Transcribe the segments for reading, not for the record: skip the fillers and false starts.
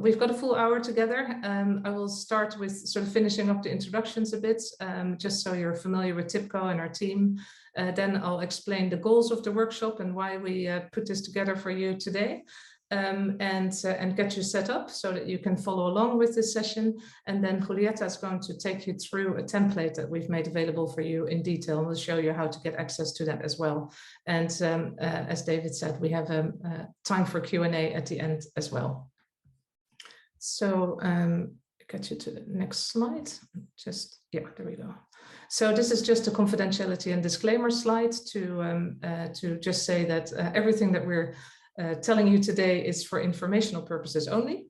we've got a full hour together. I will start with sort of finishing up the introductions a bit, just so you're familiar with TIBCO and our team. Then I'll explain the goals of the workshop and why we put this together for you today. And get you set up so that you can follow along with this session. And then Julieta is going to take you through a template that we've made available for you in detail, and we'll show you how to get access to that as well. And as David said, we have time for Q&A at the end as well. So get you to the next slide. Yeah, there we go. So this is just a confidentiality and disclaimer slide to just say that everything that we're telling you today is for informational purposes only.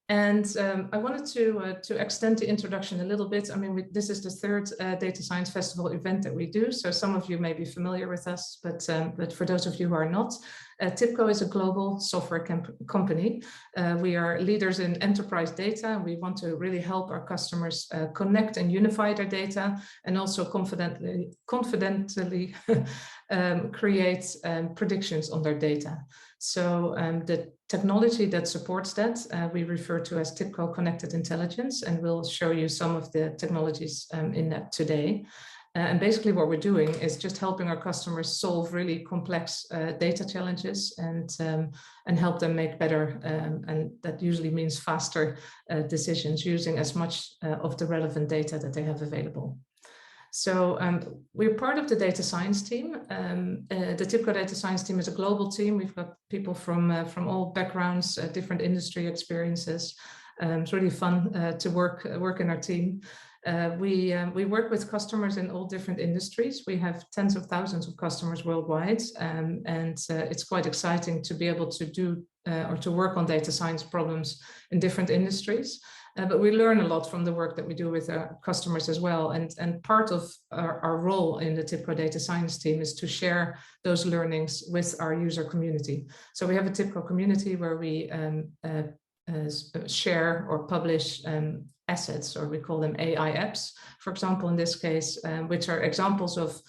And I wanted to extend the introduction a little bit. I mean, this is the third Data Science Festival event that we do. So some of you may be familiar with us, but for those of you who are not, TIBCO is a global software company. We are leaders in enterprise data, and we want to really help our customers connect and unify their data, and also confidently create predictions on their data. So the technology that supports that we refer to as TIBCO Connected Intelligence, and we'll show you some of the technologies in that today. And basically what we're doing is just helping our customers solve really complex data challenges and help them make better, and that usually means faster decisions using as much of the relevant data that they have available. So we're part of the data science team. The TIBCO data science team is a global team. We've got people from all backgrounds, different industry experiences. It's really fun to work in our team. We work with customers in all different industries. We have tens of thousands of customers worldwide, and it's quite exciting to be able to do or to work on data science problems in different industries. But we learn a lot from the work that we do with our customers as well. And part of our role in the TIBCO data science team is to share those learnings with our user community. So we have a TIBCO community where we share or publish assets, or we call them AI apps, for example, in this case, which are examples of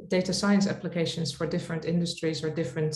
data science applications for different industries or different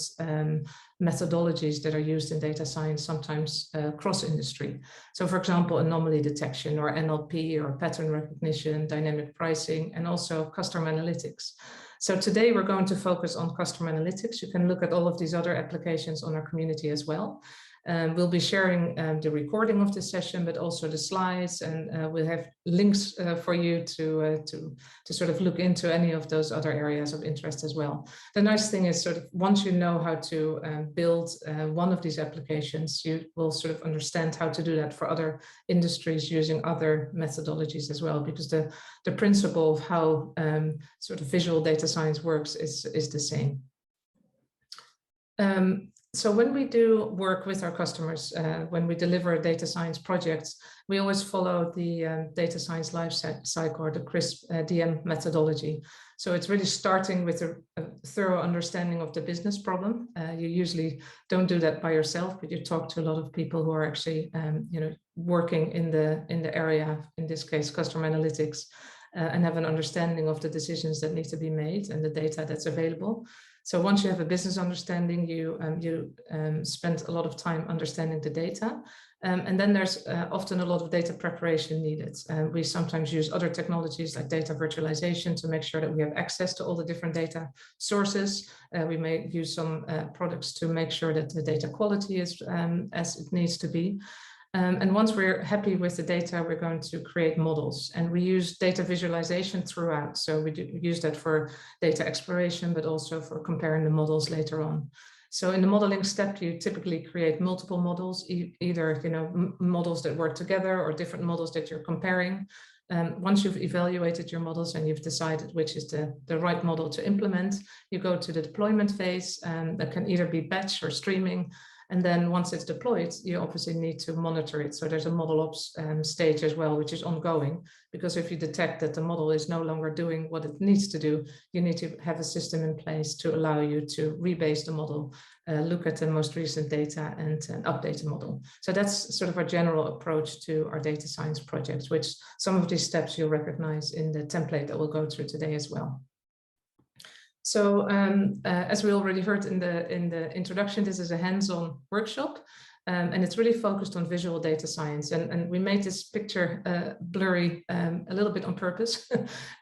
methodologies that are used in data science, sometimes cross-industry. So for example, anomaly detection or NLP or pattern recognition, dynamic pricing, and also customer analytics. So today we're going to focus on customer analytics. You can look at all of these other applications on our community as well. We'll be sharing the recording of this session, but also the slides, and we'll have links for you to sort of look into any of those other areas of interest as well. The nice thing is sort of once you know how to build one of these applications, you will sort of understand how to do that for other industries using other methodologies as well, because the principle of how sort of visual data science works is the same. So when we do work with our customers, when we deliver data science projects, we always follow the data science life cycle, or the CRISP DM methodology. So it's really starting with a thorough understanding of the business problem. You usually don't do that by yourself, but you talk to a lot of people who are actually working in the area, in this case, customer analytics, and have an understanding of the decisions that need to be made and the data that's available. So once you have a business understanding, you spend a lot of time understanding the data. And then there's often a lot of data preparation needed. We sometimes use other technologies like data virtualization to make sure that we have access to all the different data sources. We may use some products to make sure that the data quality is as it needs to be. And once we're happy with the data, we're going to create models, and we use data visualization throughout. So we use that for data exploration, but also for comparing the models later on. So in the modeling step, you typically create multiple models, either models that work together or different models that you're comparing. Once you've evaluated your models and you've decided which is the right model to implement, you go to the deployment phase, that can either be batch or streaming. And then once it's deployed, you obviously need to monitor it. So there's a model ops stage as well, which is ongoing, because if you detect that the model is no longer doing what it needs to do, you need to have a system in place to allow you to rebase the model, look at the most recent data, and update the model. So that's sort of our general approach to our data science projects, which some of these steps you'll recognize in the template that we'll go through today as well. So as we already heard in the introduction, this is a hands-on workshop. And it's really focused on visual data science. And we made this picture blurry a little bit on purpose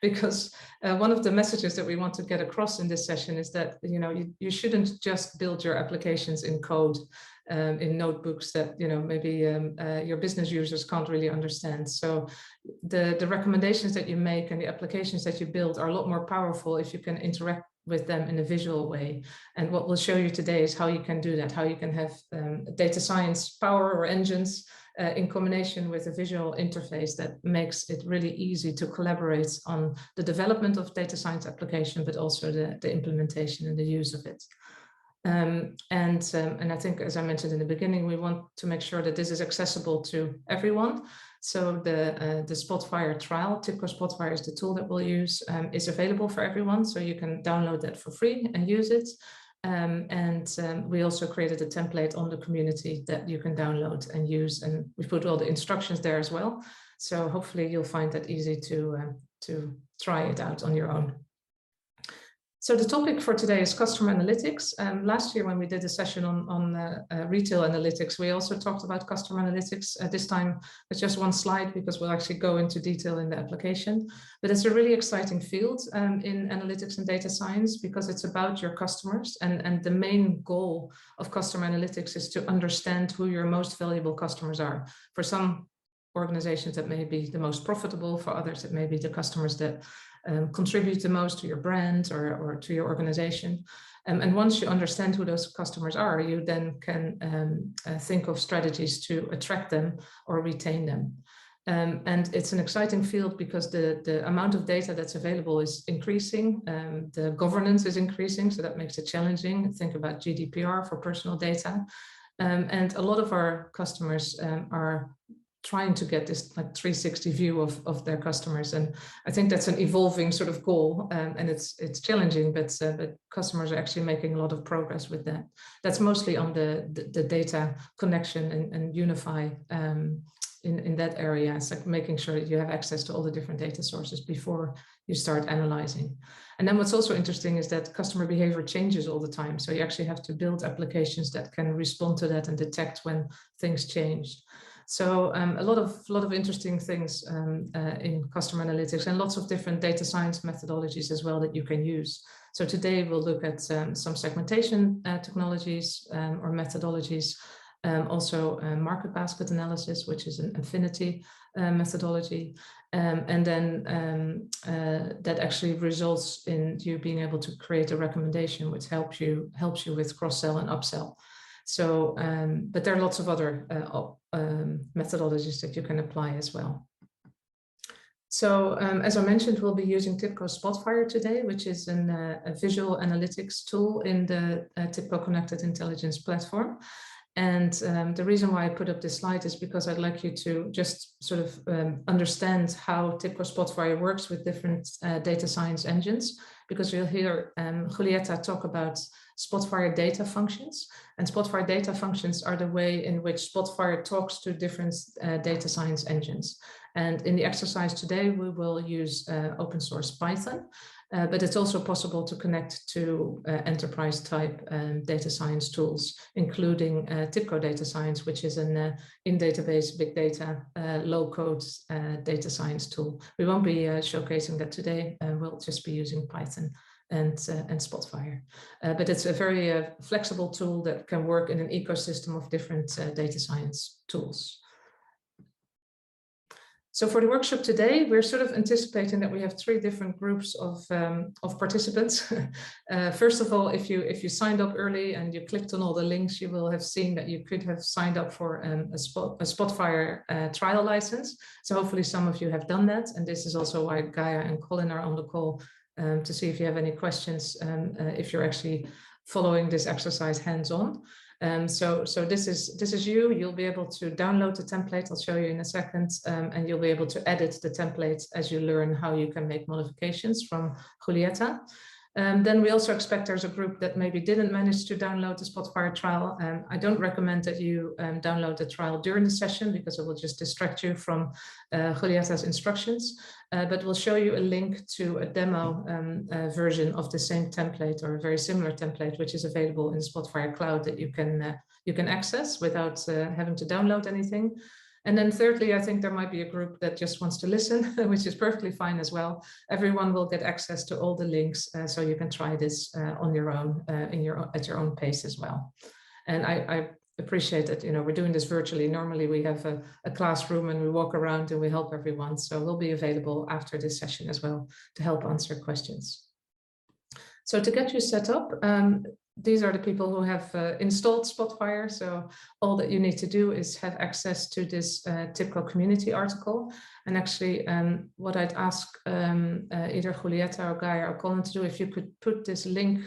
because one of the messages that we want to get across in this session is that you shouldn't just build your applications in code in notebooks that maybe your business users can't really understand. So the recommendations that you make and the applications that you build are a lot more powerful if you can interact with them in a visual way. And what we'll show you today is how you can do that, how you can have data science power or engines in combination with a visual interface that makes it really easy to collaborate on the development of data science application, but also the implementation and the use of it. And I think, as I mentioned in the beginning, we want to make sure that this is accessible to everyone. So the Spotfire trial, TIBCO Spotfire is the tool that we'll use, is available for everyone. So you can download that for free and use it. We also created a template on the community that you can download and use. And we put all the instructions there as well. So hopefully you'll find that easy to try it out on your own. So the topic for today is customer analytics. Last year when we did a session on retail analytics, we also talked about customer analytics. This time it's just one slide because we'll actually go into detail in the application. But it's a really exciting field in analytics and data science because it's about your customers. And the main goal of customer analytics is to understand who your most valuable customers are. For some organizations that may be the most profitable, for others it may be the customers that contribute the most to your brand or to your organization. And once you understand who those customers are, you then can think of strategies to attract them or retain them. And it's an exciting field because the amount of data that's available is increasing. The governance is increasing, so that makes it challenging. Think about GDPR for personal data. And a lot of our customers are trying to get this like 360 view of their customers. And I think that's an evolving sort of goal, and it's challenging, but customers are actually making a lot of progress with that. That's mostly on the data connection and unify in that area. It's like making sure that you have access to all the different data sources before you start analyzing. And then what's also interesting is that customer behavior changes all the time. So you actually have to build applications that can respond to that and detect when things change. So a lot of interesting things in customer analytics and lots of different data science methodologies as well that you can use. So today we'll look at some segmentation technologies or methodologies, also market basket analysis, which is an affinity methodology, and then that actually results in you being able to create a recommendation which helps you with cross-sell and upsell. So, but there are lots of other methodologies that you can apply as well. So, as I mentioned, we'll be using TIBCO Spotfire today, which is a visual analytics tool in the TIBCO Connected Intelligence platform. And the reason why I put up this slide is because I'd like you to just sort of understand how TIBCO Spotfire works with different data science engines, because you'll hear Julieta talk about Spotfire data functions. And Spotfire data functions are the way in which Spotfire talks to different data science engines. And in the exercise today, we will use open source Python. But it's also possible to connect to enterprise type data science tools, including TIBCO Data Science, which is an in-database big data, low-code data science tool. We won't be showcasing that today. We'll just be using Python and Spotfire. But it's a very flexible tool that can work in an ecosystem of different data science tools. So for the workshop today, we're sort of anticipating that we have 3 different groups of participants. First of all, if you signed up early and you clicked on all the links, you will have seen that you could have signed up for a Spotfire trial license. So hopefully some of you have done that. And this is also why Gaia and Colin are on the call to see if you have any questions, if you're actually following this exercise hands-on. So this is you. You'll be able to download the template. I'll show you in a second, and you'll be able to edit the template as you learn how you can make modifications from Julieta. Then we also expect there's a group that maybe didn't manage to download the Spotfire trial. I don't recommend that you download the trial during the session because it will just distract you from Julieta's instructions. But we'll show you a link to a demo version of the same template or a very similar template, which is available in Spotfire Cloud that you can access without having to download anything. And then thirdly, I think there might be a group that just wants to listen, which is perfectly fine as well. Everyone will get access to all the links, so you can try this on your own, at your own pace as well. And I appreciate that, we're doing this virtually. Normally we have a classroom and we walk around and we help everyone. So we'll be available after this session as well to help answer questions. So to get you set up, these are the people who have installed Spotfire. So all that you need to do is have access to this TIBCO community article. And actually, what I'd ask either Julieta or Guy or Colin to do, if you could put this link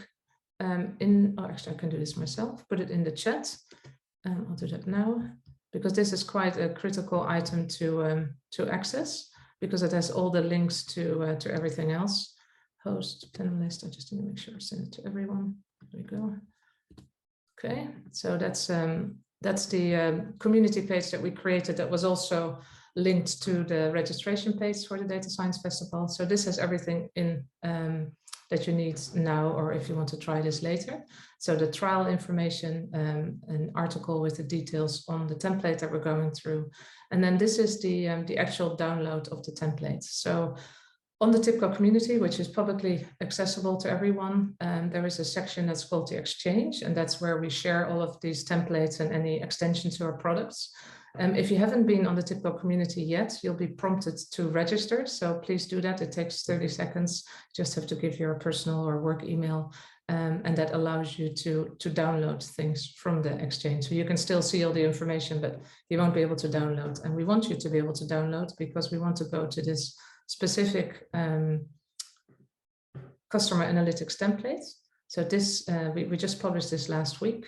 actually I can do this myself, put it in the chat. I'll do that now, because this is quite a critical item to access, because it has all the links to everything else. Host, panelist, I just need to make sure I send it to everyone. There we go. Okay, so that's the community page that we created that was also linked to the registration page for the Data Science Festival. So this has everything in that you need now, or if you want to try this later. So the trial information, an article with the details on the template that we're going through. And then this is the actual download of the template. So on the TIBCO community, which is publicly accessible to everyone, there is a section that's called the Exchange, and that's where we share all of these templates and any extensions to our products. If you haven't been on the TIBCO community yet, you'll be prompted to register. So please do that. It takes 30 seconds. You just have to give your personal or work email, and that allows you to download things from the Exchange. So you can still see all the information, but you won't be able to download. And we want you to be able to download because we want to go to this specific customer analytics templates. So this we just published this last week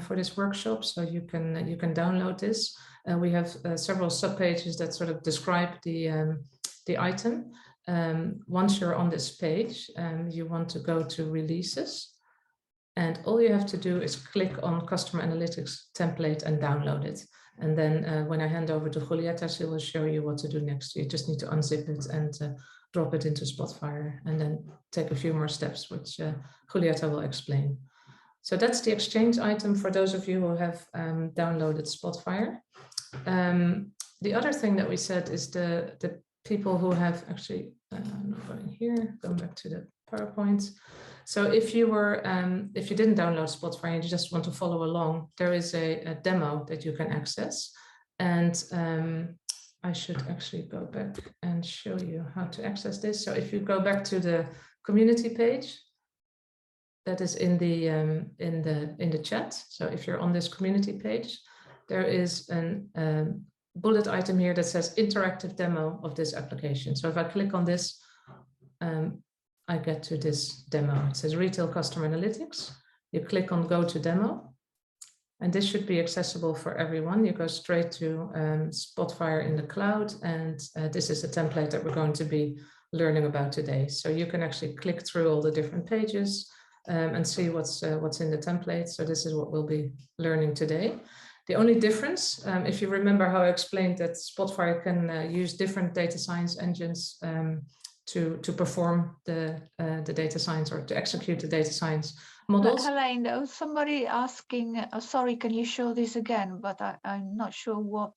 for this workshop, so you can download this. We have several subpages that sort of describe the item. Once you're on this page, you want to go to releases, and all you have to do is click on customer analytics template and download it. And then when I hand over to Julieta, she will show you what to do next. You just need to unzip it and drop it into Spotfire, and then take a few more steps, which Julieta will explain. So that's the Exchange item for those of you who have downloaded Spotfire. The other thing that we said is the people who have actually, I'm not going here, going back to the PowerPoint. So if you didn't download Spotfire and you just want to follow along, there is a demo that you can access. And I should actually go back and show you how to access this. So if you go back to the community page, that is in the chat. So if you're on this community page, there is a bullet item here that says interactive demo of this application. So if I click on this, I get to this demo. It says Retail Customer Analytics. You click on Go to Demo, and this should be accessible for everyone. You go straight to Spotfire in the cloud, and this is the template that we're going to be learning about today. So you can actually click through all the different pages and see what's in the template. So this is what we'll be learning today. The only difference, if you remember how I explained that Spotfire can use different data science engines to perform the data science, or to execute the data science models. Heleen, there was somebody asking, sorry, can you show this again? But I'm not sure what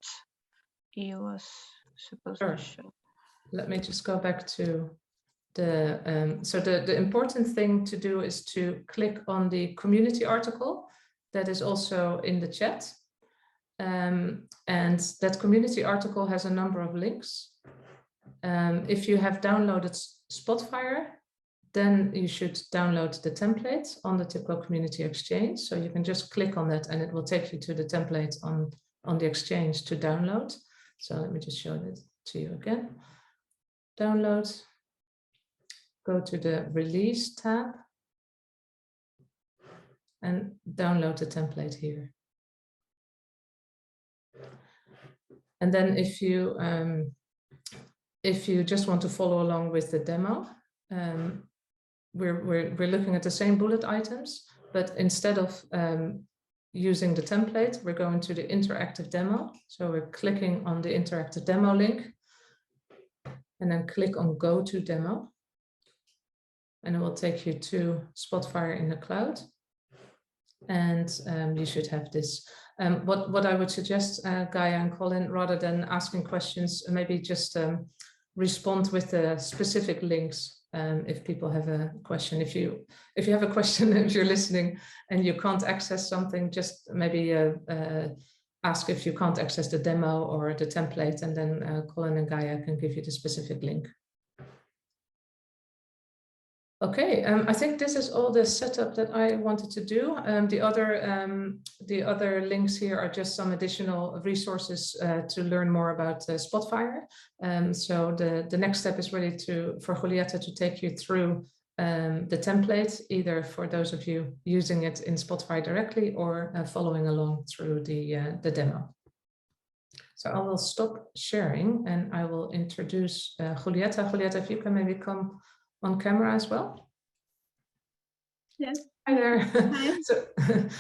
he was supposed to show. Let me just go back to the, so the important thing to do is to click on the community article that is also in the chat. And that community article has a number of links. If you have downloaded Spotfire, then you should download the template on the TIBCO Community Exchange. So you can just click on that and it will take you to the template on the Exchange to download. So let me just show it to you again. Download, go to the Release tab and download the template here. And then if you just want to follow along with the demo, we're looking at the same bullet items, but instead of using the template, we're going to the interactive demo. So we're clicking on the interactive demo link and then click on Go to Demo. And it will take you to Spotfire in the cloud. And you should have this. What I would suggest, Gaia and Colin, rather than asking questions, maybe just respond with the specific links if people have a question. If you have a question, if you're listening and you can't access something, just maybe ask if you can't access the demo or the template, and then Colin and Gaia can give you the specific link. Okay, I think this is all the setup that I wanted to do. The other links here are just some additional resources to learn more about Spotfire. So the next step is really for Julieta to take you through the template, either for those of you using it in Spotfire directly or following along through the demo. So I will stop sharing and I will introduce Julieta. Julieta, if you can maybe come on camera as well. Yes. Hi there. Hi.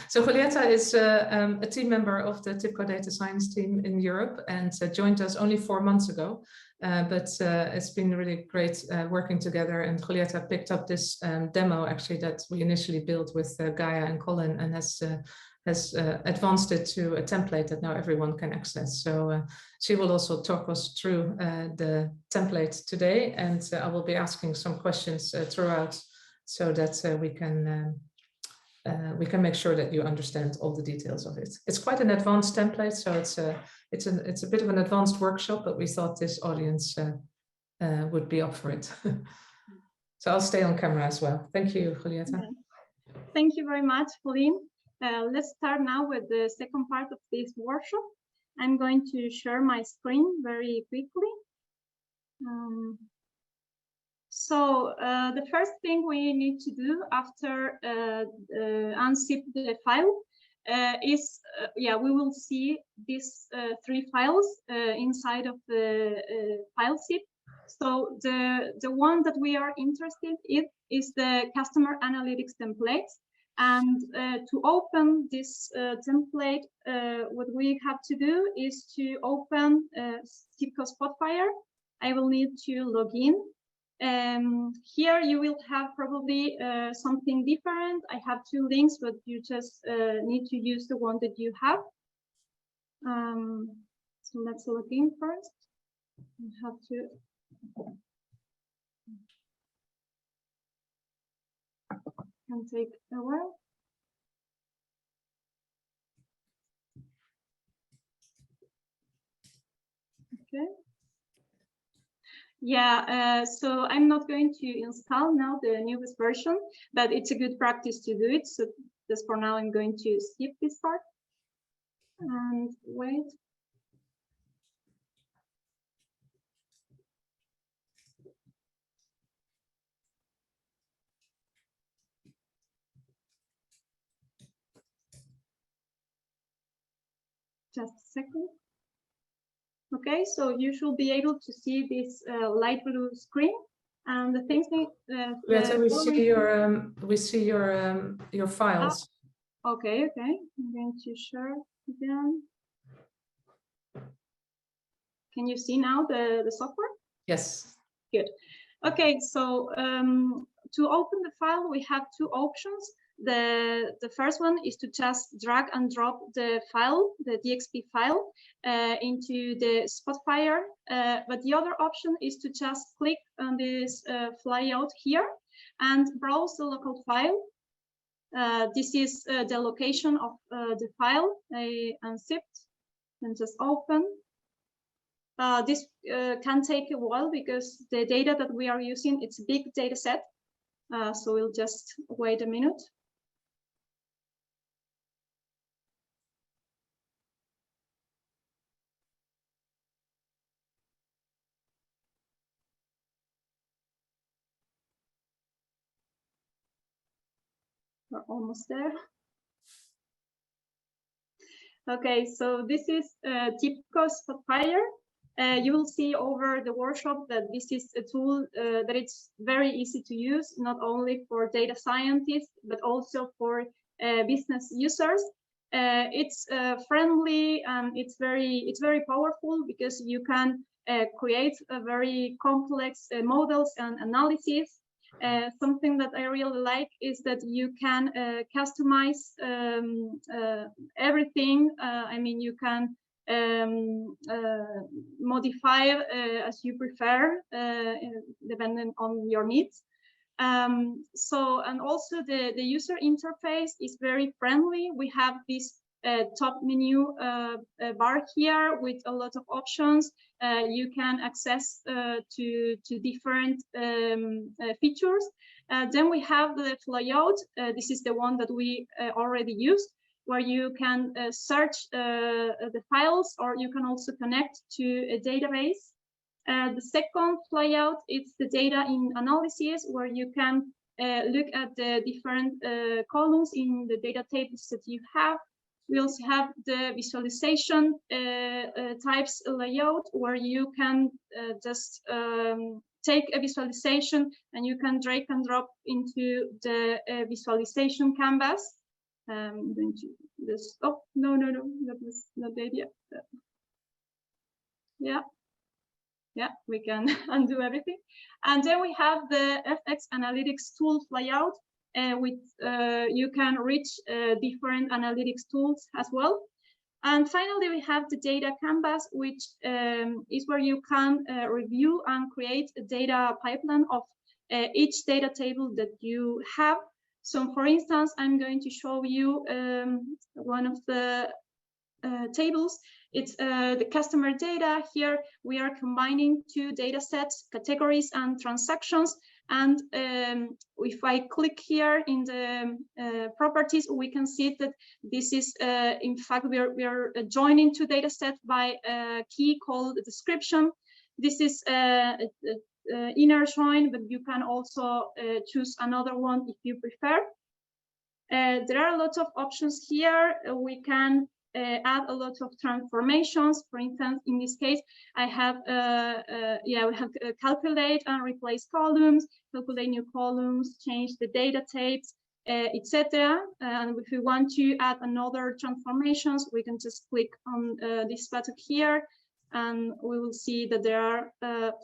So Julieta is a team member of the TIBCO Data Science team in Europe and joined us only 4 months ago. But it's been really great working together. And Julieta picked up this demo actually that we initially built with Gaia and Colin, and has advanced it to a template that now everyone can access. So she will also talk us through the template today, and I will be asking some questions throughout so that we can make sure that you understand all the details of it. It's quite an advanced template, so it's a bit of an advanced workshop, but we thought this audience would be up for it. So I'll stay on camera as well. Thank you, Julieta. Okay. Thank you very much, Heleen. Let's start now with the second part of this workshop. I'm going to share my screen very quickly. So the first thing we need to do after unzip the file is, we will see these 3 files inside of the file zip. So the one that we are interested in is the customer analytics template. And to open this template, what we have to do is to open TIBCO Spotfire. I will need to log in. Here you will have probably something different. I have 2 links, but you just need to use the one that you have. So let's log in first. You have to. Can take a while. Okay. Yeah, so I'm not going to install now the newest version, but it's a good practice to do it. So just for now, I'm going to skip this part and wait. Just a second. Okay, so you should be able to see this light blue screen, and the things we see your files. Okay, I'm going to share again. Can you see now the software? Yes. Good. Okay, so to open the file, we have 2 options. The first one is to just drag and drop the file, the DXP file, into the Spotfire. But the other option is to just click on this flyout here and browse the local file. This is the location of the file I unzipped and just open. This can take a while because the data that we are using, it's a big data set. So we'll just wait a minute. We're almost there. Okay, so this is TIBCO Spotfire. You will see over the workshop that this is a tool that it's very easy to use, not only for data scientists, but also for business users. It's friendly and it's very powerful because you can create a very complex models and analysis. Something that I really like is that you can customize everything. I mean, you can modify as you prefer, depending on your needs. And also the user interface is very friendly. We have this top menu bar here with a lot of options. You can access to different features. Then we have the flyout. This is the one that we already used, where you can search the files, or you can also connect to a database. The second flyout is the data in analysis, where you can look at the different columns in the data tables that you have. We also have the visualization types layout, where you can just take a visualization and you can drag and drop into the visualization canvas. I'm going to this. Oh, no, that was not the idea. Yeah, we can undo everything. And then we have the FX Analytics tool flyout, with you can reach different analytics tools as well. And finally, we have the data canvas, which is where you can review and create a data pipeline of each data table that you have. So for instance, I'm going to show you one of the tables. It's the customer data. Here we are combining two data sets, categories and transactions. And if I click here in the properties, we can see that this is, in fact, we are joining two data sets by a key called description. This is inner join, but you can also choose another one if you prefer. There are a lot of options here. We can add a lot of transformations. For instance, in this case, I have we have calculate and replace columns, calculate new columns, change the data types, etc. And if we want to add another transformations, we can just click on this button here, and we will see that there are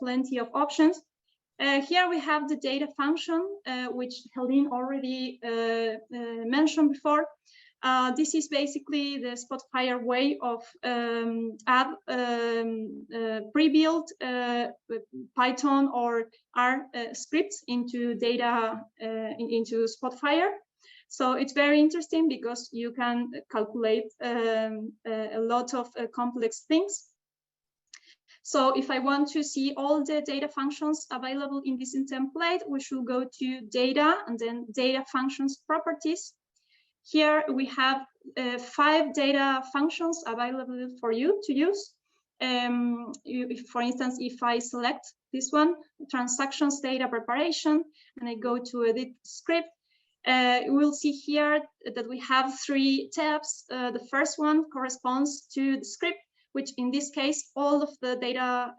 plenty of options. Here we have the data function, which Heleen already mentioned before. This is basically the Spotfire way of add pre-built Python or R scripts into data into Spotfire. So it's very interesting because you can calculate a lot of complex things. So if I want to see all the data functions available in this template, we should go to data and then data functions properties. Here we have 5 data functions available for you to use. For instance, if I select this one, transactions data preparation, and I go to edit script, you will see here that we have 3 tabs. The first one corresponds to the script, which in this case, all of the data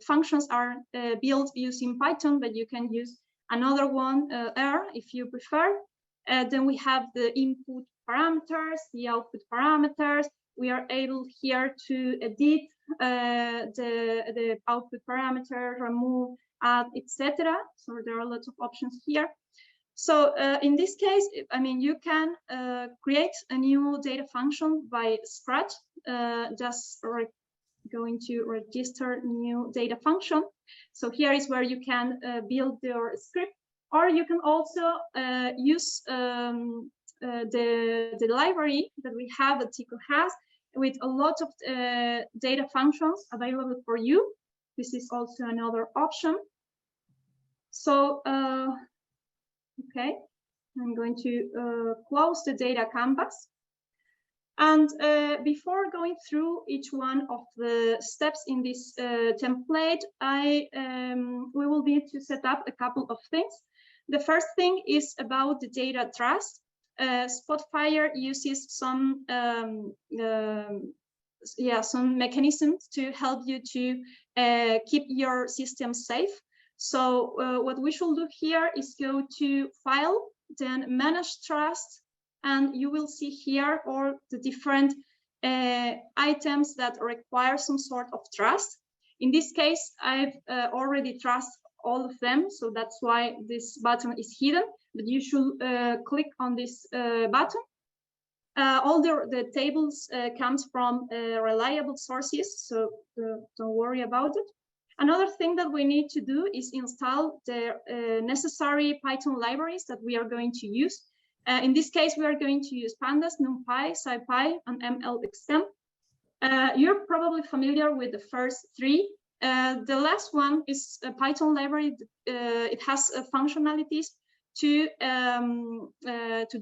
functions are built using Python, but you can use another one, R, if you prefer. Then we have the input parameters, the output parameters. We are able here to edit the output parameter, remove, add, etc. So there are a lot of options here. So in this case, I mean, you can create a new data function by scratch, just going to register new data function. So here is where you can build your script, or you can also use the library that we have, that TIBCO has, with a lot of data functions available for you. This is also another option. So, okay, I'm going to close the data canvas. And before going through each one of the steps in this template, we will need to set up a couple of things. The first thing is about the data trust. Spotfire uses some some mechanisms to help you to keep your system safe. So what we should do here is go to File, then Manage Trust, and you will see here all the different items that require some sort of trust. In this case, I've already trusted all of them, so that's why this button is hidden, but you should click on this button. All the tables comes from reliable sources, so don't worry about it. Another thing that we need to do is install the necessary Python libraries that we are going to use. In this case, we are going to use Pandas, NumPy, SciPy, and MLXtemp. You're probably familiar with the first three. The last one is a Python library. It has functionalities to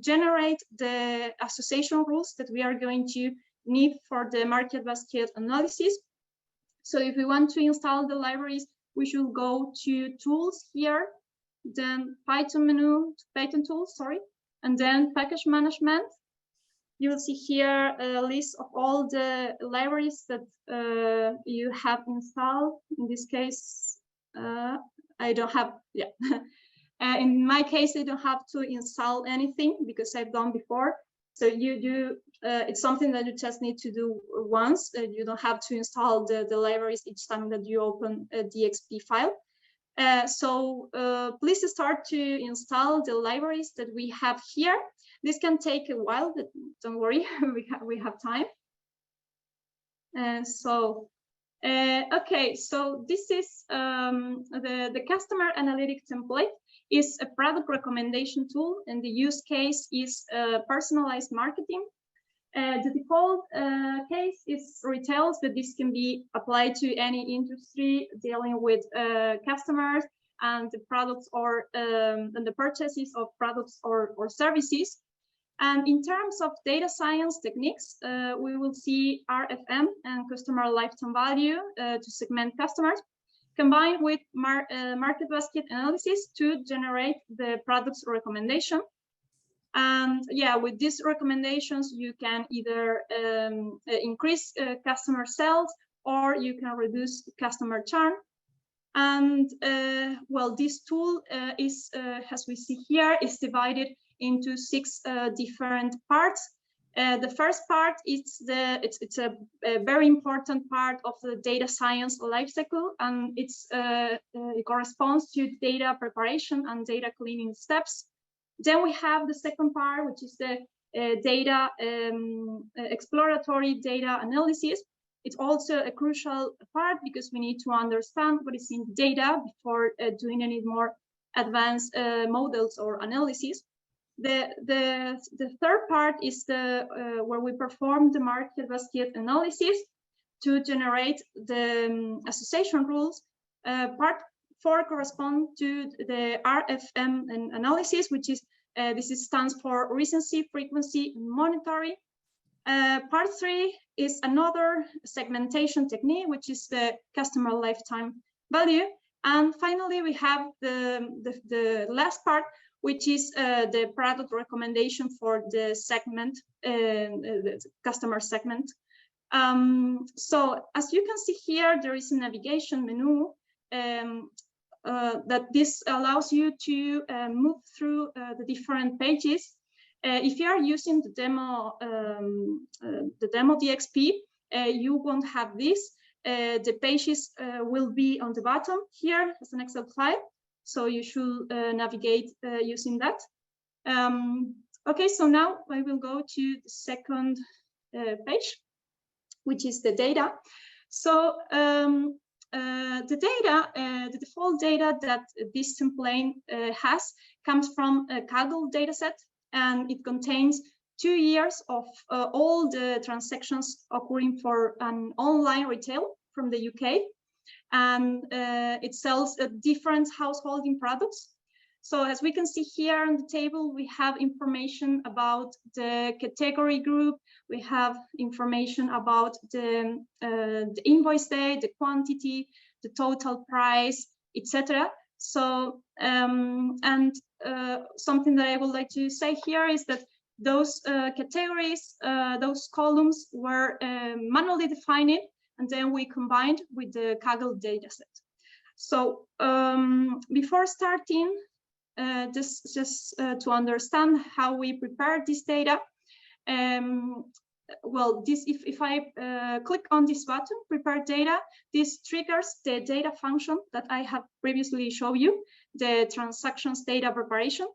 generate the association rules that we are going to need for the market basket analysis. So if we want to install the libraries, we should go to Tools here, then Python menu, Python Tools, sorry, and then Package Management. You will see here a list of all the libraries that you have installed. In this case, I don't have, yeah. In my case, I don't have to install anything because I've done before. So you do, it's something that you just need to do once. You don't have to install the libraries each time that you open a DXP file. So please start to install the libraries that we have here. This can take a while, but don't worry, we have time. Okay, so this is the customer analytic template. Is a product recommendation tool, and the use case is personalized marketing. The default case is retail, but this can be applied to any industry dealing with customers and the products or and the purchases of products or services. And in terms of data science techniques, we will see RFM and customer lifetime value to segment customers, combined with market basket analysis to generate the product's recommendation. And yeah, with these recommendations, you can either increase customer sales or you can reduce customer churn. And well, this tool is, as we see here, is divided into 6 different parts. The first part is it's a very important part of the data science lifecycle, and it corresponds to data preparation and data cleaning steps. Then we have the second part, which is the data exploratory data analysis. It's also a crucial part because we need to understand what is in data before doing any more advanced models or analysis. The third part is where we perform the market basket analysis to generate the association rules. Part 4 corresponds to the RFM analysis, which is this stands for recency, frequency, and monetary. Part 3 is another segmentation technique, which is the customer lifetime value. And finally, we have the last part, which is the product recommendation for the segment, the customer segment. So as you can see here, there is a navigation menu that this allows you to move through the different pages. If you are using the demo DXP, you won't have this. The pages will be on the bottom here as an Excel file, so you should navigate using that. Okay, so now I will go to the second page, which is the data. So the data, the default data that this template has comes from a Kaggle dataset, and it contains 2 years of all the transactions occurring for an online retail from the UK, and it sells different householding products. So as we can see here on the table, we have information about the category group, we have information about the invoice date, the quantity, the total price, etc. So something that I would like to say here is that those categories, those columns were manually defined, and then we combined with the Kaggle dataset. So before starting, just to understand how we prepare this data, well, if I click on this button, prepare data, this triggers the data function that I have previously shown you, the transactions data preparation.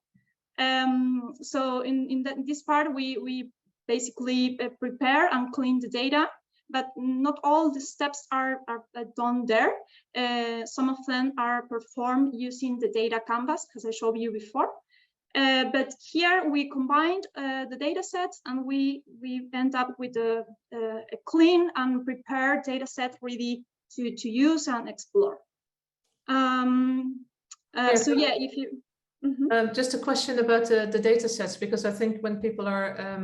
So in this part, we basically prepare and clean the data, but not all the steps are done there. Some of them are performed using the data canvas, as I showed you before. But here we combined the data sets, and we end up with a clean and prepared data set ready to use and explore. So yeah, if you just a question about the data sets, because I think when people are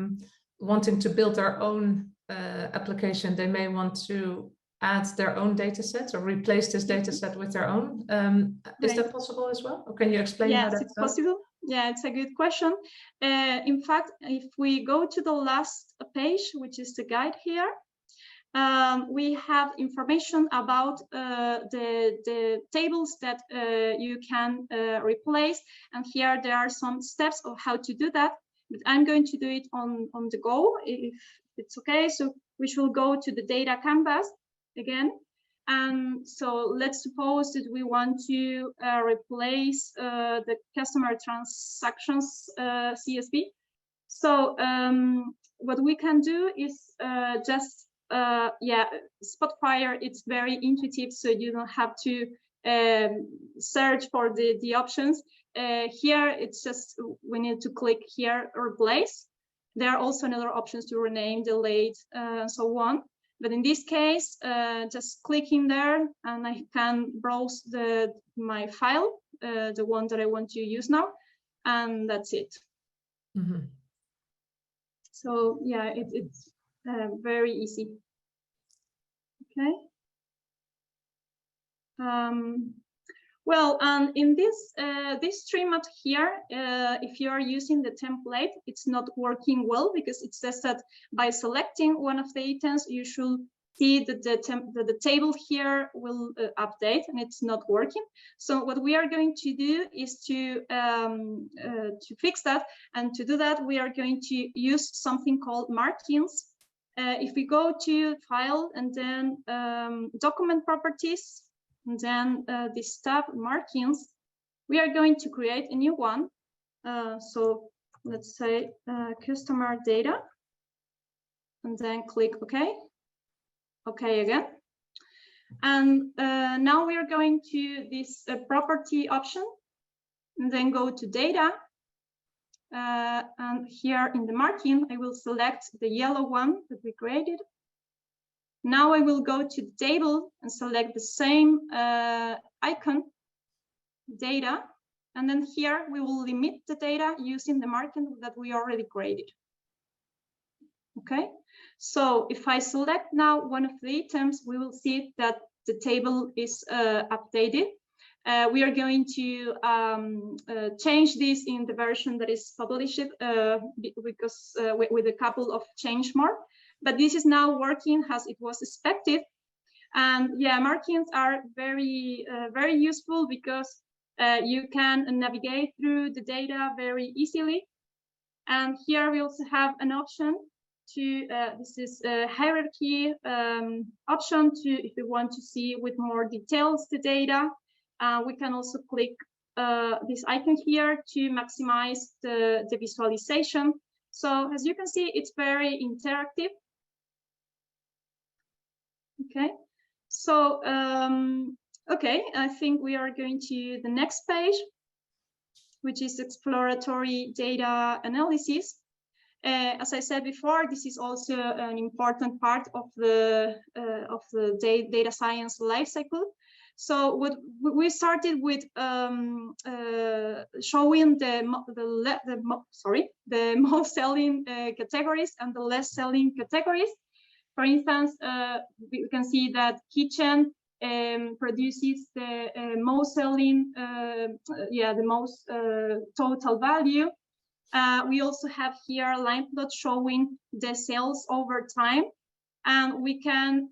wanting to build their own application, they may want to add their own data sets or replace this data set with their own. Is that possible as well? Or can you explain how that's it's possible? Yeah, it's a good question. In fact, if we go to the last page, which is the guide here, we have information about the tables that you can replace. And here there are some steps of how to do that. But I'm going to do it on the go, if it's okay. So we shall go to the data canvas again. And so let's suppose that we want to replace the customer transactions CSV. So what we can do is just, Spotfire, it's very intuitive, so you don't have to search for the options. Here, it's just, we need to click here, replace. There are also other options to rename, delete, and so on. But in this case, just click in there, and I can browse my file, the one that I want to use now, and that's it. Mm-hmm. So yeah, it's very easy. Okay. Well, in this tree map here, if you are using the template, it's not working well, because it says that by selecting one of the items, you should see that the table here will update, and it's not working. So what we are going to do is to fix that, and to do that, we are going to use something called markings. If we go to File and then Document Properties, and then this tab, Markings, we are going to create a new one. So let's say Customer Data, and then click OK. OK again. And now we are going to this Property option, and then go to Data. And here in the marking, I will select the yellow one that we created. Now I will go to the table and select the same icon, data, and then here we will limit the data using the marking that we already created. Okay, so if I select now one of the items, we will see that the table is updated. We are going to change this in the version that is published because with a couple of change more. But this is now working as it was expected. And yeah, markings are very, very useful, because you can navigate through the data very easily. And here we also have an option to, this is a hierarchy option to, if we want to see with more details the data. We can also click this icon here to maximize the visualization. So as you can see, it's very interactive. Okay, so okay, I think we are going to the next page, which is exploratory data analysis. As I said before, this is also an important part of the data science lifecycle. So what we started with showing the most selling categories and the less selling categories. For instance, we can see that kitchen produces the most selling, the most total value. We also have here a line plot showing the sales over time, and we can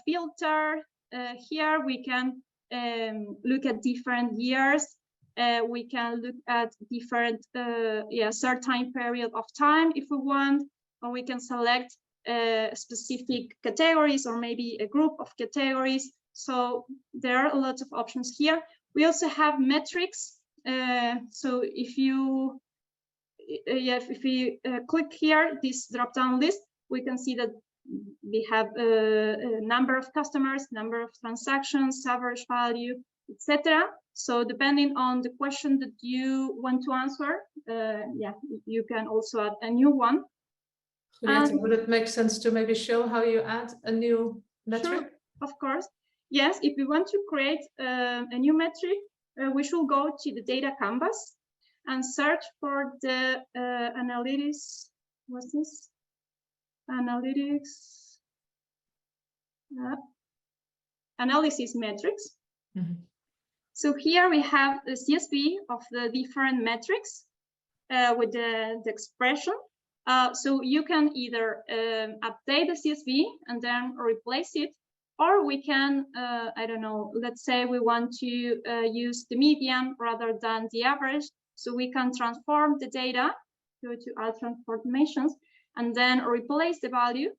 filter here. We can look at different years. We can look at different certain period of time if we want, or we can select specific categories or maybe a group of categories. So there are a lot of options here. We also have metrics. So if you click here, this drop-down list, we can see that we have a number of customers, number of transactions, average value, etc. So depending on the question that you want to answer, you can also add a new one. Julieta, would it make sense to maybe show how you add a new metric? Sure, of course. Yes, if we want to create a new metric, we should go to the data canvas and search for the analytics. What's this? Analytics. Analysis metrics. Mm-hmm. So here we have the CSV of the different metrics with the expression. So you can either update the CSV and then replace it, or we can, I don't know, let's say we want to use the median rather than the average. So we can transform the data, go to add transformations, and then replace the value.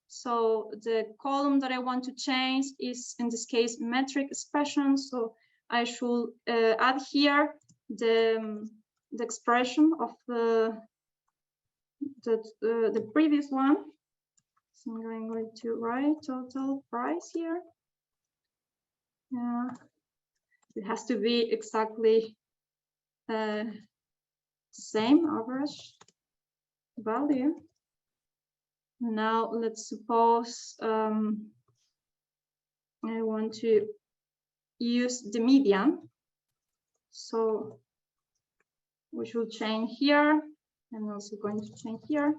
So the column that I want to change is, in this case, metric expression. So I should add here the expression of the previous one. So I'm going to write total price here. It has to be exactly the same average value. Now let's suppose I want to use the median. So we should change here. I'm also going to change here,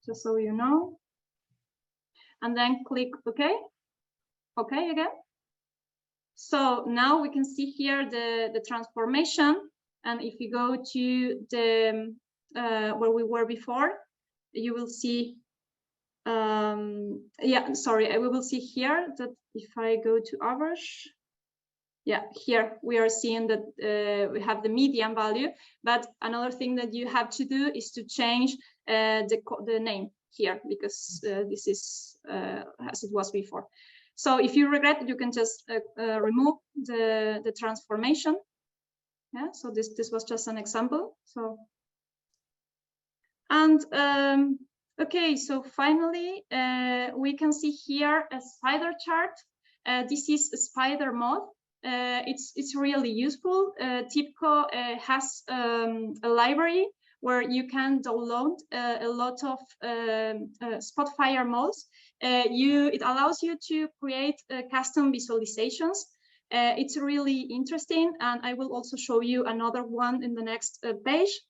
just so you know. And then click OK. OK again. So now we can see here the transformation. And if you go to the where we were before, you will see. We will see here that if I go to average, here we are seeing that we have the median value. But another thing that you have to do is to change the name here, because this is as it was before. So if you regret, you can just remove the transformation. Yeah, so this was just an example. So and okay, so finally we can see here a spider chart. This is a spider mode. It's really useful. TIBCO has a library where you can download a lot of Spotfire modes. It allows you to create custom visualizations. It's really interesting, and I will also show you another one in the next page.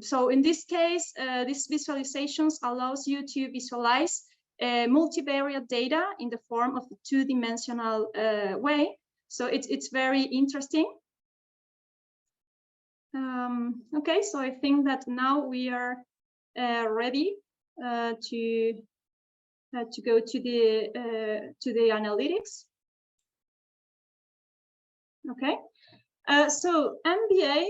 So in this case, these visualizations allows you to visualize multivariate data in the form of a two-dimensional way. So it's very interesting. Okay, so I think that now we are ready to go to the analytics. Okay. So MBA,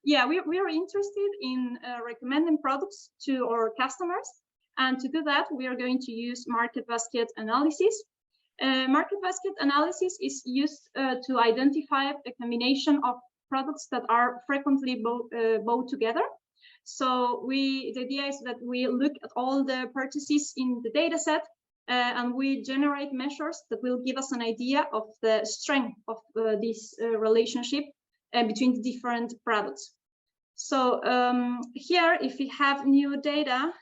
we are interested in recommending products to our customers, and to do that, we are going to use market basket analysis. Market basket analysis is used to identify a combination of products that are frequently bought together. So the idea is that we look at all the purchases in the data set, and we generate measures that will give us an idea of the strength of this relationship between the different products. So here, if we have new data,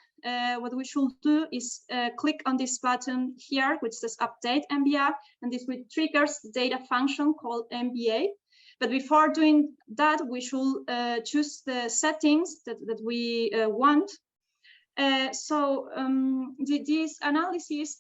what we should do is click on this button here, which says Update MBA, and this will trigger the data function called MBA. But before doing that, we should choose the settings that we want. This analysis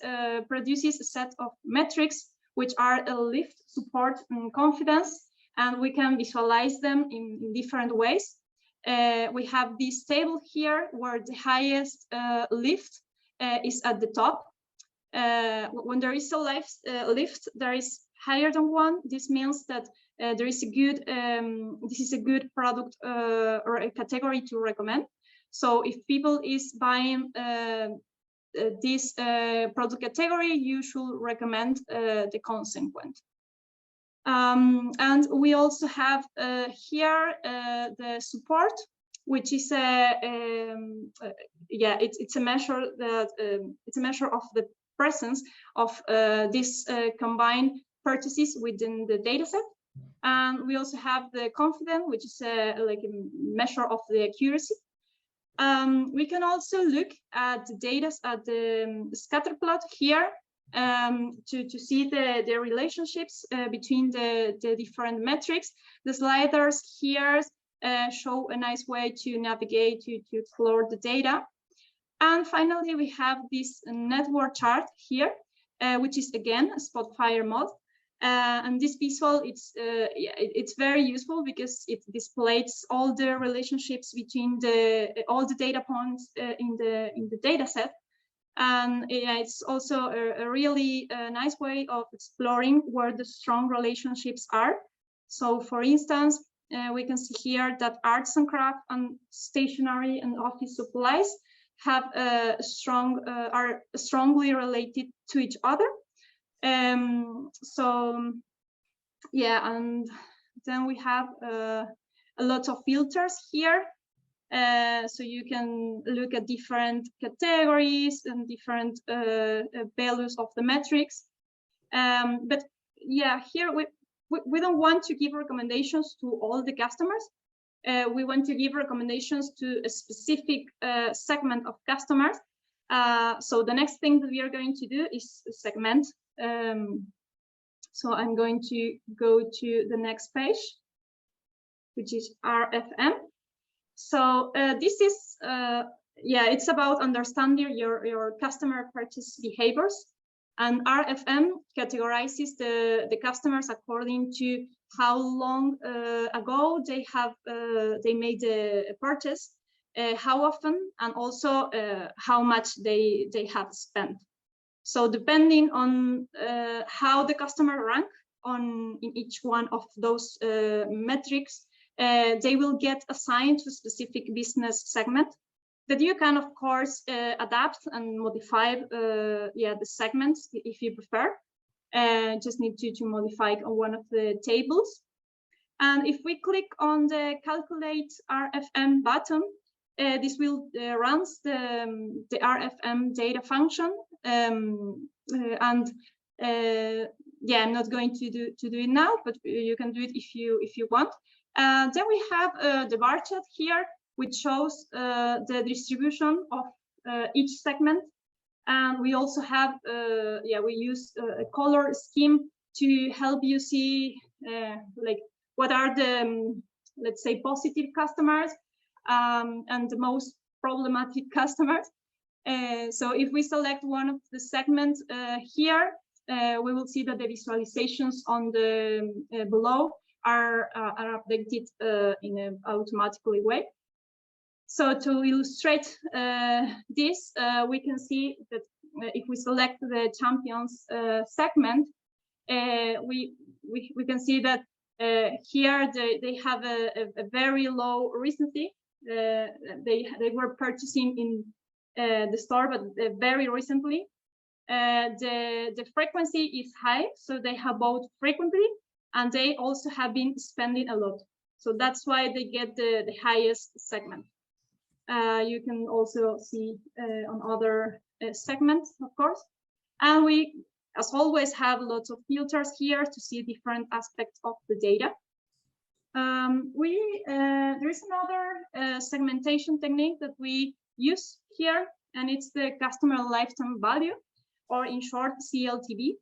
produces a set of metrics which are a lift, support, and confidence, and we can visualize them in different ways. we have this table here where the highest lift is at the top. When there is a lift that is higher than 1, this means that there is a good, this is a good product or a category to recommend. So if people is buying this product category, you should recommend the consequent. And we also have here the support, which is it's a measure that it's a measure of the presence of this combined purchases within the dataset. And we also have the confidence, which is like a measure of the accuracy. We can also look at the data at the scatter plot here to see the relationships between the different metrics. The sliders here show a nice way to navigate, to explore the data. And finally, we have this network chart here, which is again a Spotfire mod. And this visual, it's very useful because it displays all the relationships between all the data points in the data set. And it's also a really nice way of exploring where the strong relationships are. So for instance, we can see here that arts and craft and stationery and office supplies have are strongly related to each other. So yeah, and then we have a lot of filters here. So you can look at different categories and different values of the metrics. But yeah, here we don't want to give recommendations to all the customers. We want to give recommendations to a specific segment of customers. So the next thing that we are going to do is segment. So I'm going to go to the next page, which is RFM. So this is, it's about understanding your customer purchase behaviors. And RFM categorizes the customers according to how long ago they made a purchase, how often, and also how much they have spent. So depending on how the customer rank in each one of those metrics, they will get assigned to a specific business segment that you can, of course, adapt and modify the segments if you prefer. Just need to modify on one of the tables. And if we click on the calculate RFM button, this will runs the RFM data function. I'm not going to do it now, but you can do it if you want. Then we have the bar chart here, which shows the distribution of each segment. And we also have, we use a color scheme to help you see like what are the, let's say, positive customers and the most problematic customers. So if we select one of the segments here, we will see that the visualizations on the below are updated in an automatically way. So to illustrate this, we can see that if we select the champions segment, we can see that here they have a very low recency. They were purchasing in the store, but very recently. The frequency is high, so they have bought frequently, and they also have been spending a lot. So that's why they get the highest segment. You can also see on other segments, of course. And we, as always, have lots of filters here to see different aspects of the data. There is another segmentation technique that we use here, and it's the customer lifetime value, or in short, CLTV.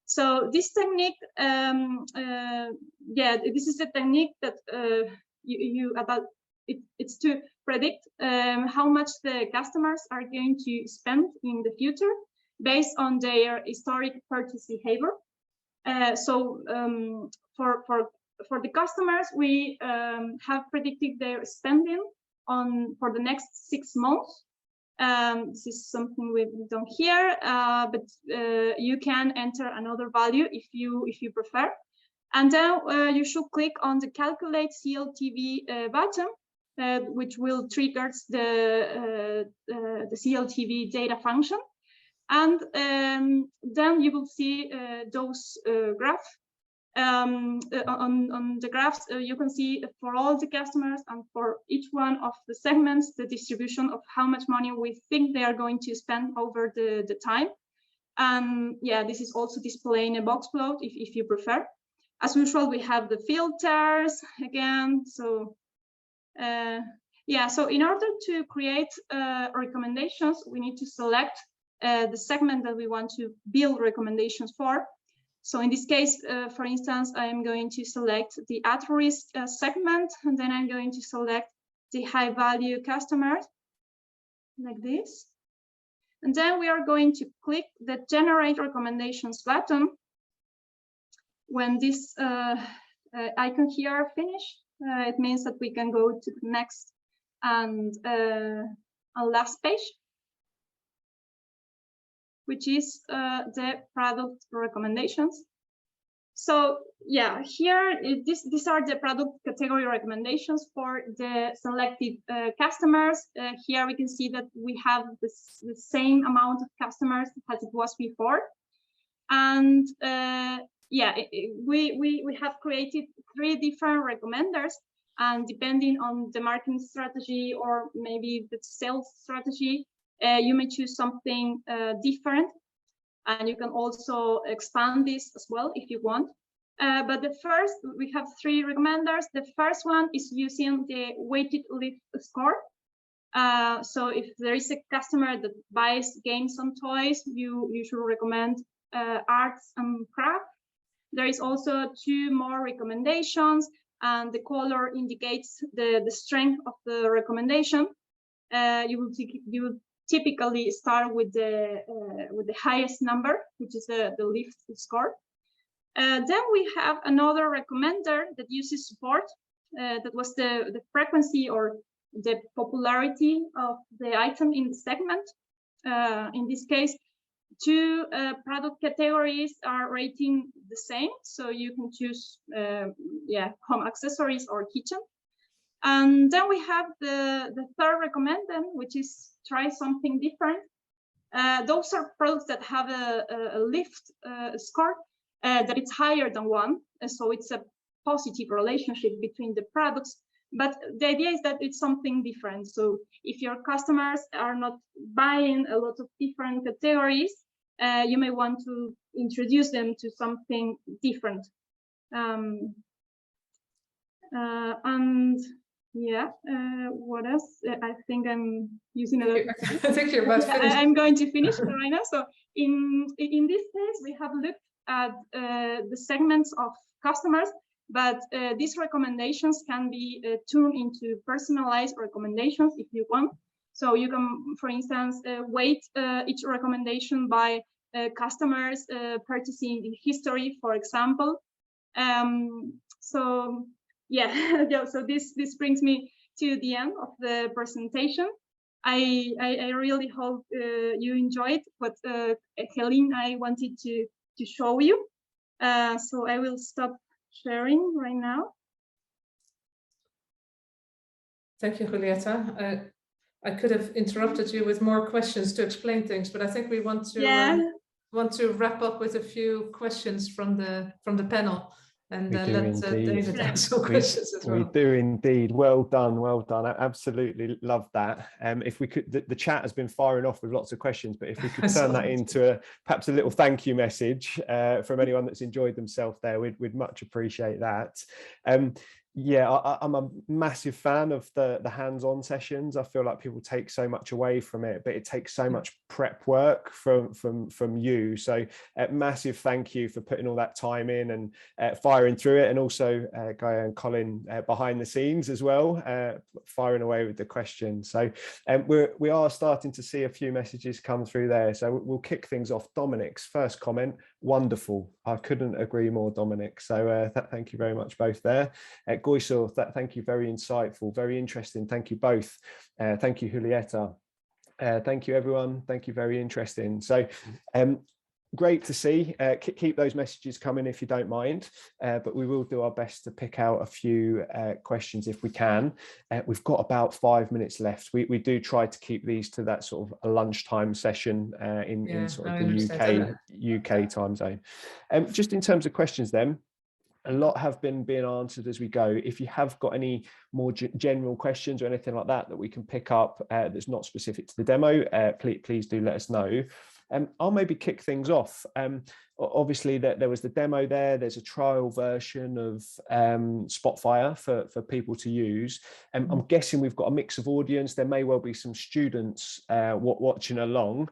So this technique, this is a technique that it's to predict how much the customers are going to spend in the future based on their historic purchase behavior. For for the customers, we have predicted their spending for the next 6 months. This is something we've done here, but you can enter another value if you prefer. And then you should click on the calculate CLTV button, which will trigger the CLTV data function. And then you will see those graphs. On the graphs, you can see for all the customers and for each one of the segments, the distribution of how much money we think they are going to spend over the time. Yeah, this is also displaying a box plot if you prefer. As usual, we have the filters again. So yeah, so in order to create recommendations, we need to select the segment that we want to build recommendations for. So in this case, for instance, I'm going to select the at-risk segment, and then I'm going to select the high-value customers, like this. And then we are going to click the Generate Recommendations button. When this icon here finish, it means that we can go to the next and last page, which is the product recommendations. So yeah, here these are the product category recommendations for the selected customers. Here we can see that we have the same amount of customers as it was before, and yeah, we have created 3 different recommenders, and depending on the marketing strategy or maybe the sales strategy, you may choose something different, and you can also expand this as well if you want. But the first, we have 3 recommenders. The first one is using the weighted lift score. So if there is a customer that buys games and toys, you should recommend arts and craft. There is also 2 more recommendations, and the color indicates the strength of the recommendation. You will typically start with the highest number, which is the lift score. Then we have another recommender that uses support. That was the frequency or the popularity of the item in the segment. In this case, 2 product categories are rating the same, so you can choose yeah, home accessories or kitchen. And then we have the third recommender, which is try something different. Those are products that have a lift score that it's higher than 1, so it's a positive relationship between the products. But the idea is that it's something different. So if your customers are not buying a lot of different categories, you may want to introduce them to something different. And yeah, what else? I think I'm using a lot of time. I think you're about finished. I'm going to finish right now. So in this case, we have looked at the segments of customers, but these recommendations can be tuned into personalized recommendations if you want. So you can, for instance, weight each recommendation by customers purchasing history, for example. So yeah, so this brings me to the end of the presentation. I really hope you enjoyed what Heleen I wanted to show you. So I will stop sharing right now. Thank you, Julieta. I could have interrupted you with more questions to explain things, but I think we want to wrap up with a few questions from the panel, and let David ask some questions as well. We do indeed. Well done, well done. I absolutely love that. If we could, the chat has been firing off with lots of questions, but if we could turn that into perhaps a little thank you message from anyone that's enjoyed themselves there, we'd much appreciate that. Yeah, I'm a massive fan of the hands-on sessions. I feel like people take so much away from it, but it takes so much prep work from you. So massive thank you for putting all that time in and firing through it, and also Gaia and Colin behind the scenes as well, firing away with the questions. So we are starting to see a few messages come through there. So we'll kick things off. Dominic's first comment: Wonderful. I couldn't agree more, Dominic. So thank you very much both there. Goisor, thank you. Very insightful, very interesting. Thank you both. Thank you, Julieta. Thank you, everyone. Thank you. Very interesting. So great to see. Keep those messages coming if you don't mind, but we will do our best to pick out a few questions if we can. We've got about 5 minutes left. We do try to keep these to that sort of a lunchtime session in sort of the UK time zone. Just in terms of questions then, a lot have been being answered as we go. If you have got any more general questions or anything like that we can pick up that's not specific to the demo, please do let us know. I'll maybe kick things off. Obviously, there was the demo there. There's a trial version of Spotfire for people to use. I'm guessing we've got a mix of audience. There may well be some students watching along.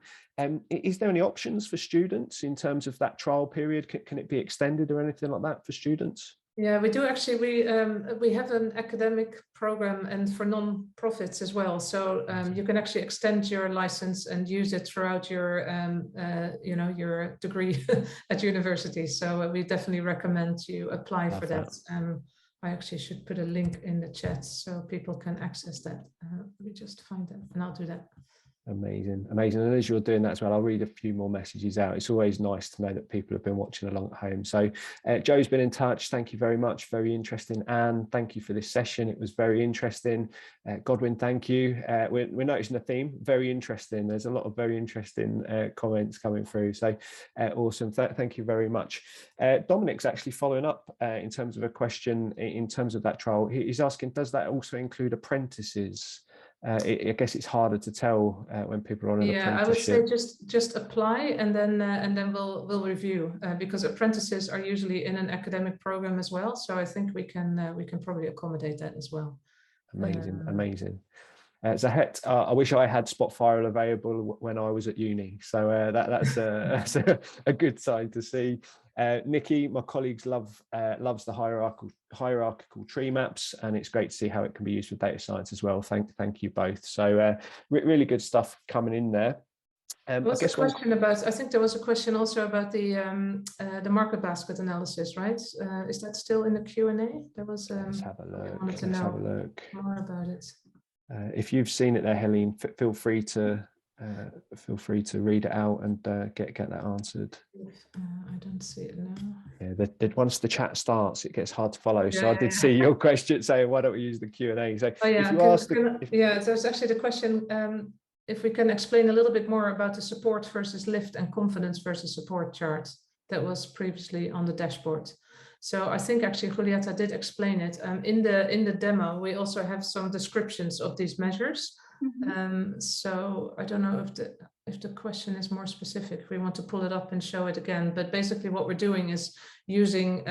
Is there any options for students in terms of that trial period? Can it be extended or anything like that for students? Yeah, we do actually. We have an academic program and for non-profits as well. So you can actually extend your license and use it throughout your, your degree at university. So we definitely recommend you apply for that. I actually should put a link in the chat so people can access that. Let me just find that, and I'll do that. Amazing, amazing. And as you're doing that as well, I'll read a few more messages out. It's always nice to know that people have been watching along at home. So Joe's been in touch. Thank you very much. Very interesting. Anne, thank you for this session. It was very interesting. Godwin, thank you. We're noticing a theme. Very interesting. There's a lot of very interesting comments coming through. So awesome. Thank you very much. Dominic's actually following up in terms of a question in terms of that trial. He's asking, does that also include apprentices? I guess it's harder to tell when people are on an apprenticeship. I would say just apply and then we'll review because apprentices are usually in an academic program as well. So I think we can probably accommodate that as well. Amazing, amazing. Zahet, I wish I had Spotfire available when I was at uni. So that's a good sign to see. Nikki, my colleagues loves the hierarchical tree maps, and it's great to see how it can be used for data science as well. Thank you both. So really good stuff coming in there. There was a question about, I think there was a question also about the market basket analysis, right? Is that still in the Q&A? There was. Let's have a look. Let's have a look more about it. If you've seen it there, Heleen, feel free to read it out and get that answered. I don't see it now. Yeah, once the chat starts, it gets hard to follow. So I did see your question saying, why don't we use the Q&A? So if you ask there's actually the question, if we can explain a little bit more about the support versus lift and confidence versus support chart that was previously on the dashboard. So I think actually Julieta did explain it. In the demo, we also have some descriptions of these measures. So I don't know if the question is more specific. We want to pull it up and show it again. But basically what we're doing is using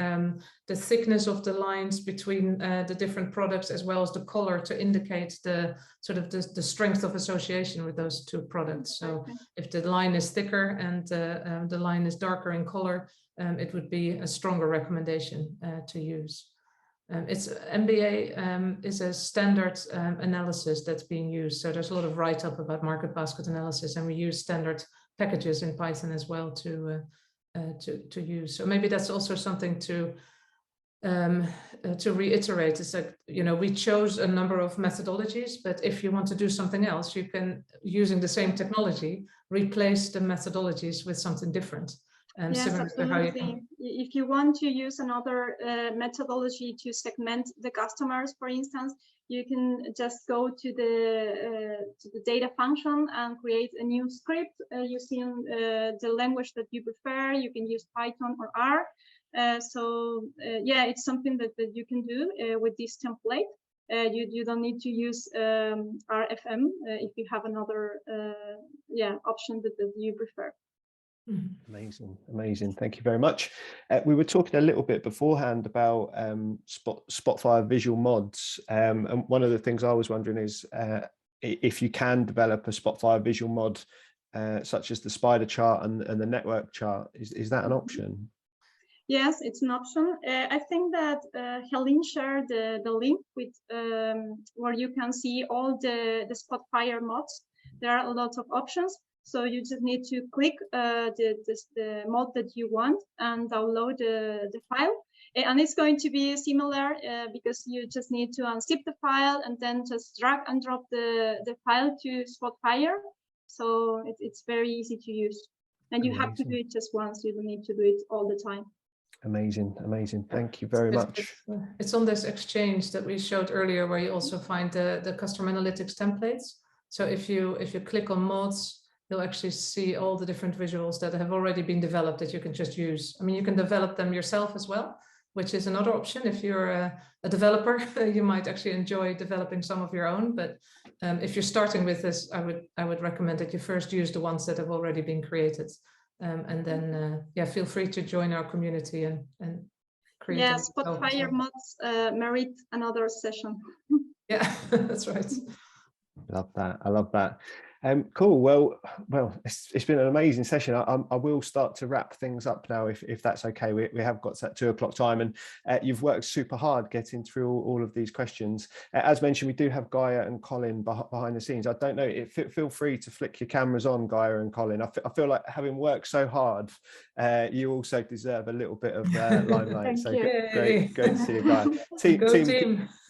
the thickness of the lines between the different products as well as the color to indicate the sort of the strength of association with those two products. So if the line is thicker and the line is darker in color, it would be a stronger recommendation to use. It's MBA is a standard analysis that's being used. So there's a lot of write-up about market basket analysis, and we use standard packages in Python as well to use. So maybe that's also something to reiterate. Is that, we chose a number of methodologies, but if you want to do something else, you can, using the same technology, replace the methodologies with something different. Yes, absolutely. If you want to use another methodology to segment the customers, for instance, you can just go to the data function and create a new script using the language that you prefer. You can use Python or R. It's something that you can do with this template. You don't need to use RFM if you have another option that you prefer. Amazing. Thank you very much. We were talking a little bit beforehand about Spotfire visual mods, and one of the things I was wondering is if you can develop a Spotfire visual mod such as the spider chart and the network chart. Is that an option? Yes, it's an option. I think that Heleen shared the link with where you can see all the Spotfire mods. There are a lot of options. So you just need to click the mod that you want and download the file. And it's going to be similar because you just need to unzip the file and then just drag and drop the file to Spotfire. So it's very easy to use. And you have to do it just once. You don't need to do it all the time. Amazing, amazing. Thank you very much. It's on this exchange that we showed earlier, where you also find the customer analytics templates. So if you click on mods, you'll actually see all the different visuals that have already been developed that you can just use. I mean, you can develop them yourself as well, which is another option. If you're a developer, you might actually enjoy developing some of your own. But if you're starting with this, I would recommend that you first use the ones that have already been created. And then, feel free to join our community and create. Yeah, Spotfire mods merit another session. Yeah, that's right. Love that. I love that. Cool. Well, it's been an amazing session. I will start to wrap things up now, if that's okay. We have got that 2 o'clock time, and you've worked super hard getting through all of these questions. As mentioned, we do have Gaia and Colin behind the scenes. I don't know, feel free to flick your cameras on, Gaia and Colin. I feel like, having worked so hard, you also deserve a little bit of limelight. So great to see you guys.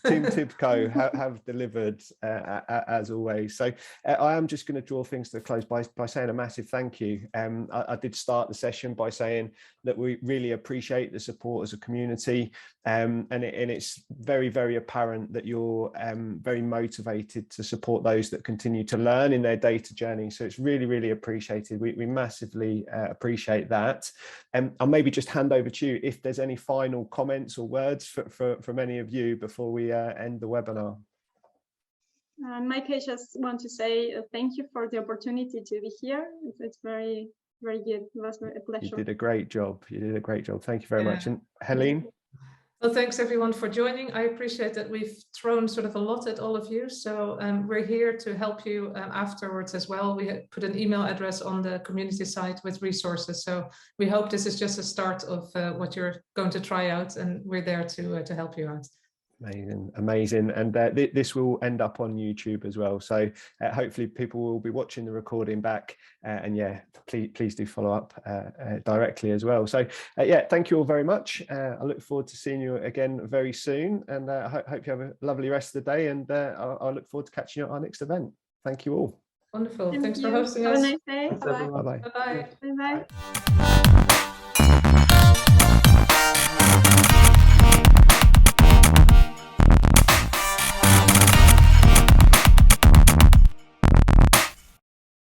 Team TIBCO have delivered as always. So I am just going to draw things to a close by saying a massive thank you. I did start the session by saying that we really appreciate the support as a community, and it's very, very apparent that you're very motivated to support those that continue to learn in their data journey. So it's really, really appreciated. We massively appreciate that. I'll maybe just hand over to you if there's any final comments or words from any of you before we end the webinar. Mike, I just want to say thank you for the opportunity to be here. It's very, very good. It was a pleasure. You did a great job. You did a great job. Thank you very much. And Heleen? Well, thanks everyone for joining. I appreciate that we've thrown sort of a lot at all of you. So we're here to help you afterwards as well. We put an email address on the community site with resources. So we hope this is just a start of what you're going to try out, and we're there to help you out. Amazing. And this will end up on YouTube as well, so hopefully people will be watching the recording back, and yeah, please do follow up directly as well. So yeah, thank you all very much. I look forward to seeing you again very soon, and I hope you have a lovely rest of the day, and I look forward to catching you at our next event. Thank you all. Wonderful. Thanks you. for hosting Have us. a nice day. Bye-bye. Bye-bye. Bye-bye.